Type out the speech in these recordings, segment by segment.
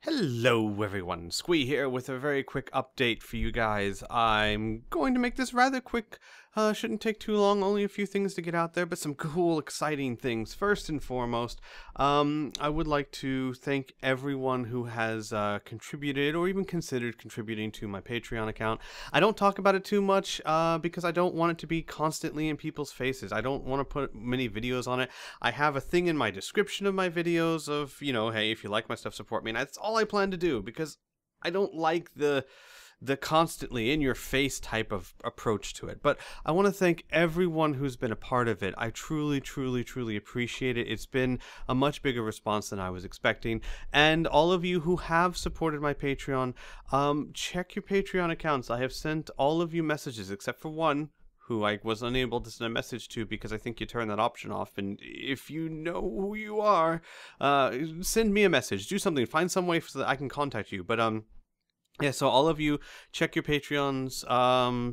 Hello everyone, Squee here with a very quick update for you guys. I'm going to make this rather quick, shouldn't take too long, only a few things to get out there, but some cool, exciting things. First and foremost, I would like to thank everyone who has contributed or even considered contributing to my Patreon account. I don't talk about it too much because I don't want it to be constantly in people's faces. I don't want to put many videos on it. I have a thing in my description of my videos of, hey, if you like my stuff, support me, and that's all I plan to do because I don't like the constantly in your face type of approach to it. But I want to thank everyone who's been a part of it. I truly appreciate it. It's been a much bigger response than I was expecting. And all of you who have supported my Patreon, check your Patreon accounts. I have sent all of you messages except for one who I was unable to send a message to because I think you turned that option off. And if you know who you are, send me a message, do something, find some way so that I can contact you. But yeah, so all of you, check your Patreons,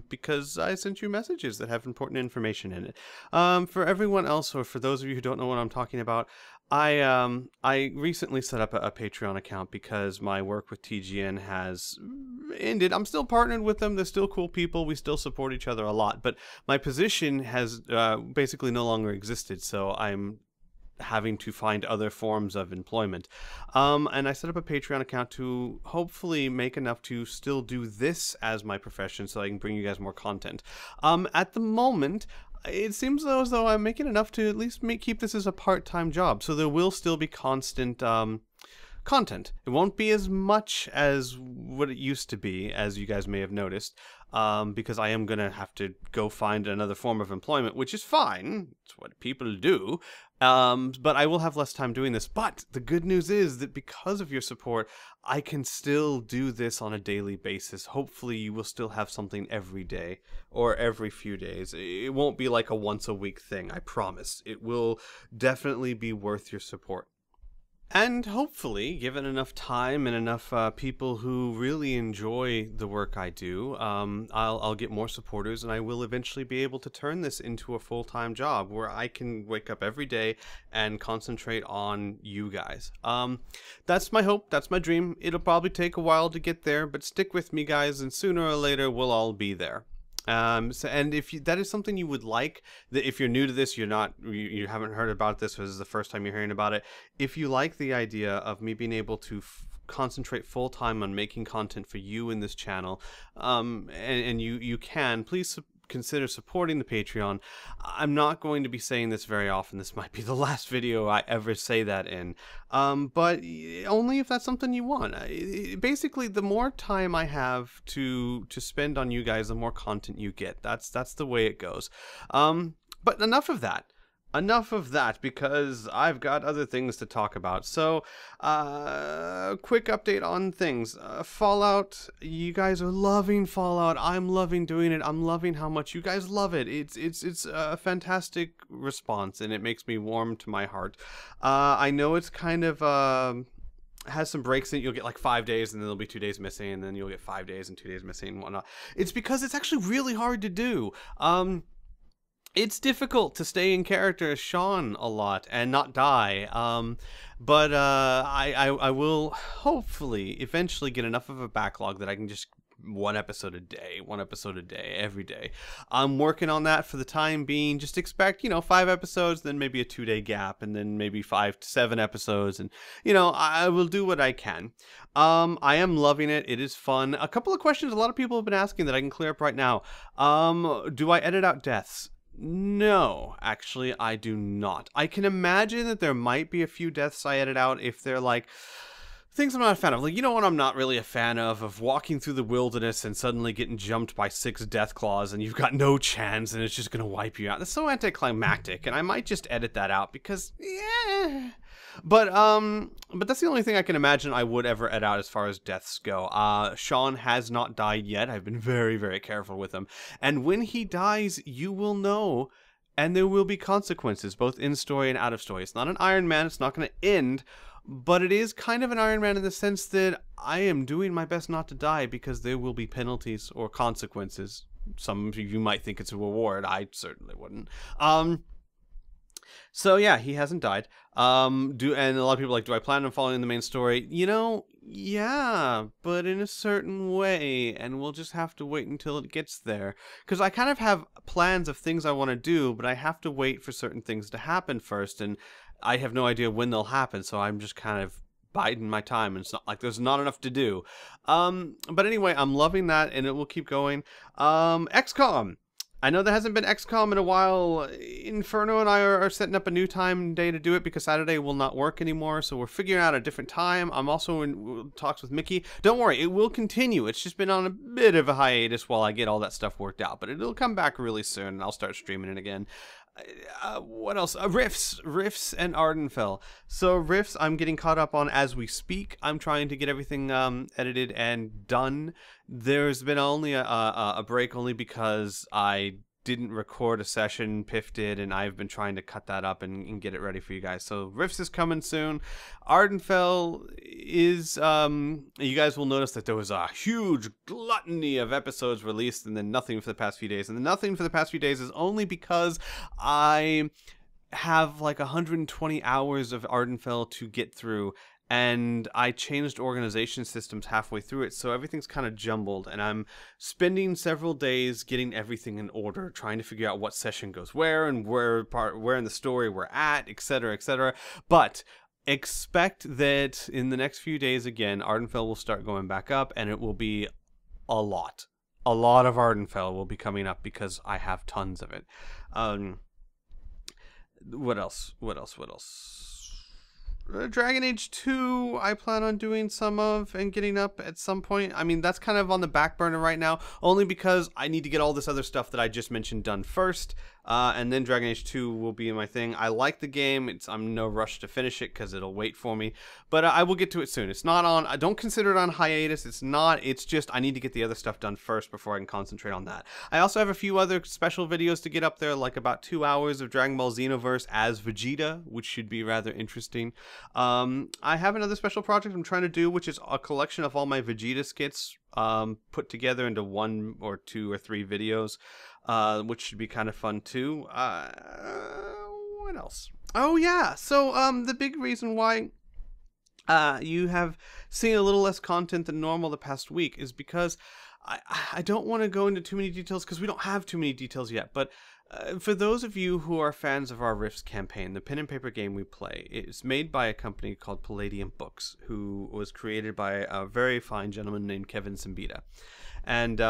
because I sent you messages that have important information in it. For everyone else, or for those of you who don't know what I'm talking about, I recently set up a Patreon account because my work with TGN has ended. I'm still partnered with them. They're still cool people. We still support each other a lot, but my position has basically no longer existed, so I'm having to find other forms of employment. And I set up a Patreon account to hopefully make enough to still do this as my profession so I can bring you guys more content. At the moment, it seems as though I'm making enough to at least keep this as a part-time job, so there will still be constant content. It won't be as much as what it used to be, as you guys may have noticed, because I am gonna have to go find another form of employment, which is fine. It's what people do. But I will have less time doing this. But the good news is that because of your support, I can still do this on a daily basis. Hopefully you will still have something every day or every few days. It won't be like a once a week thing, I promise. It will definitely be worth your support. And hopefully, given enough time and enough people who really enjoy the work I do, I'll get more supporters, and I will eventually be able to turn this into a full-time job where I can wake up every day and concentrate on you guys. That's my hope. That's my dream. It'll probably take a while to get there, but stick with me, guys, and sooner or later we'll all be there. And if that is something you would like, that if you're new to this, you haven't heard about this, or this is the first time you're hearing about it, if you like the idea of me being able to concentrate full-time on making content for you in this channel, and you can, please consider supporting the Patreon. I'm not going to be saying this very often. This might be the last video I ever say that in, but only if that's something you want. Basically, the more time I have to spend on you guys, the more content you get. That's the way it goes. But enough of that. Enough of that, because I've got other things to talk about. So, quick update on things. Fallout, you guys are loving Fallout. I'm loving doing it. I'm loving how much you guys love it. It's a fantastic response, and it makes me warm to my heart. I know it's kind of has some breaks in it. You'll get like 5 days, and then there'll be 2 days missing, and then you'll get 5 days and 2 days missing and whatnot. It's because it's actually really hard to do. It's difficult to stay in character as Sean a lot and not die, but I will hopefully eventually get enough of a backlog that I can just one episode a day, every day. I'm working on that for the time being. Just expect, 5 episodes, then maybe a 2-day gap, and then maybe 5 to 7 episodes, and I will do what I can. I am loving it. It is fun. A couple of questions a lot of people have been asking that I can clear up right now. Do I edit out deaths? No, actually, I do not. I can imagine that there might be a few deaths I edit out if they're like things I'm not a fan of. Like, what I'm not really a fan of walking through the wilderness and suddenly getting jumped by 6 death claws and you've got no chance and it's just gonna wipe you out. That's so anticlimactic, and I might just edit that out because, yeah. But that's the only thing I can imagine I would ever edit out as far as deaths go. Sean has not died yet. I've been very careful with him. And when he dies, you will know, and there will be consequences, both in story and out of story. It's not an Iron Man. It's not going to end, but it is kind of an Iron Man in the sense that I am doing my best not to die because there will be penalties or consequences. Some of you might think it's a reward. I certainly wouldn't. So yeah, he hasn't died. And a lot of people are like, do I plan on following the main story? Yeah, but in a certain way, and we'll just have to wait until it gets there. Because I kind of have plans of things I want to do, but I have to wait for certain things to happen first, and I have no idea when they'll happen, so I'm just kind of biding my time, and it's not like there's not enough to do. But anyway, I'm loving that, and it will keep going. XCOM. I know there hasn't been XCOM in a while. Inferno and I are setting up a new time and day to do it because Saturday will not work anymore, so we're figuring out a different time. I'm also in talks with Mickey. Don't worry, it will continue. It's just been on a bit of a hiatus while I get all that stuff worked out, but it'll come back really soon, and I'll start streaming it again. What else? Rifts and Ardenfell. So Rifts I'm getting caught up on as we speak. I'm trying to get everything edited and done. There's been only a break only because I didn't record a session, Piff did, and I've been trying to cut that up and get it ready for you guys. So Rifts is coming soon. Ardenfell is, you guys will notice that there was a huge gluttony of episodes released and then nothing for the past few days. And the nothing for the past few days is only because I have like 120 hours of Ardenfell to get through, and I changed organization systems halfway through it, so everything's kind of jumbled, and I'm spending several days getting everything in order, trying to figure out what session goes where and where in the story we're at, etc., etc. But expect that in the next few days, again, Ardenfell will start going back up, and it will be a lot. A lot of Ardenfell will be coming up because I have tons of it. What else? Dragon Age 2, I plan on doing some of and getting up at some point. I mean, that's kind of on the back burner right now, only because I need to get all this other stuff that I just mentioned done first, and then Dragon Age 2 will be my thing. I like the game. I'm in no rush to finish it because it'll wait for me, but I will get to it soon. It's not on, I don't consider it on hiatus. It's not, it's just I need to get the other stuff done first before I can concentrate on that. I also have a few other special videos to get up there, like about 2 hours of Dragon Ball Xenoverse as Vegeta, which should be rather interesting. I have another special project I'm trying to do, which is a collection of all my Vegeta skits put together into 1 or 2 or 3 videos, which should be kind of fun too. What else? Oh yeah, so the big reason why you have seen a little less content than normal the past week is because I don't want to go into too many details because we don't have too many details yet, but for those of you who are fans of our Rifts campaign, the pen and paper game we play is made by a company called Palladium Books, who was created by a very fine gentleman named Kevin Simbita. And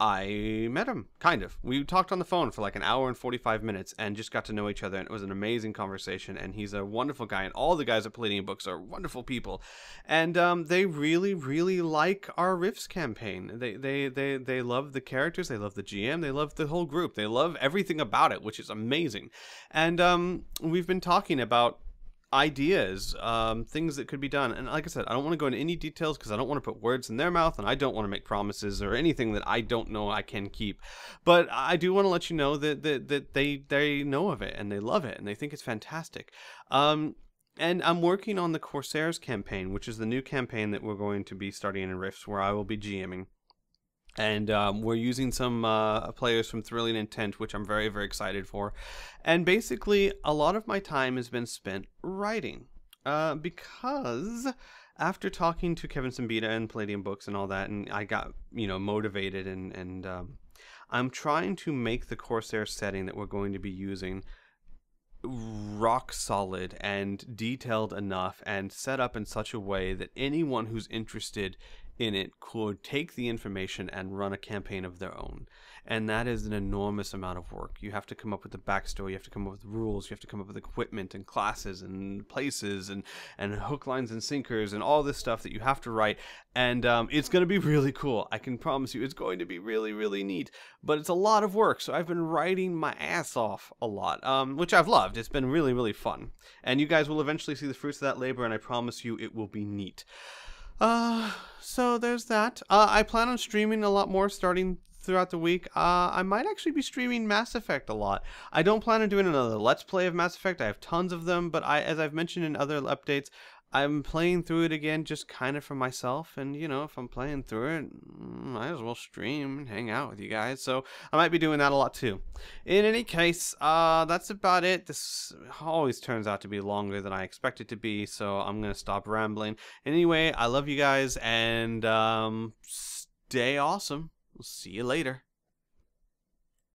I met him, kind of. We talked on the phone for like an hour and 45 minutes and just got to know each other, and it was an amazing conversation, and he's a wonderful guy, and all the guys at Palladium Books are wonderful people. And they really, really like our Rifts campaign. They love the characters, they love the GM, they love the whole group, they love everything about it, which is amazing. And we've been talking about ideas, things that could be done, and like I said, I don't want to go into any details because I don't want to put words in their mouth, and I don't want to make promises or anything that I don't know I can keep. But I do want to let you know that they know of it and they love it and they think it's fantastic. And I'm working on the Corsairs campaign, which is the new campaign that we're going to be starting in Rifts, where I will be GMing. And we're using some players from Thrilling Intent, which I'm very, very excited for. And basically, a lot of my time has been spent writing. Because after talking to Kevin Simbita and Palladium Books and all that, and I got, motivated, and I'm trying to make the Corsair setting that we're going to be using rock solid and detailed enough and set up in such a way that anyone who's interested in it could take the information and run a campaign of their own. And that is an enormous amount of work. You have to come up with the backstory, you have to come up with rules, you have to come up with equipment and classes and places and hook lines and sinkers and all this stuff that you have to write. And it's going to be really cool. I can promise you it's going to be really, really neat. But it's a lot of work, so I've been writing my ass off a lot, which I've loved. It's been really, really fun. And you guys will eventually see the fruits of that labor, and I promise you it will be neat. So there's that. I plan on streaming a lot more starting throughout the week. I might actually be streaming Mass Effect a lot. I don't plan on doing another Let's Play of Mass Effect. I have tons of them, but as I've mentioned in other updates, I'm playing through it again just kind of for myself, and you know, if I'm playing through it, might as well stream and hang out with you guys. So I might be doing that a lot too. In any case, that's about it. This always turns out to be longer than I expect it to be, so I'm gonna stop rambling. Anyway, I love you guys, and stay awesome. We'll see you later.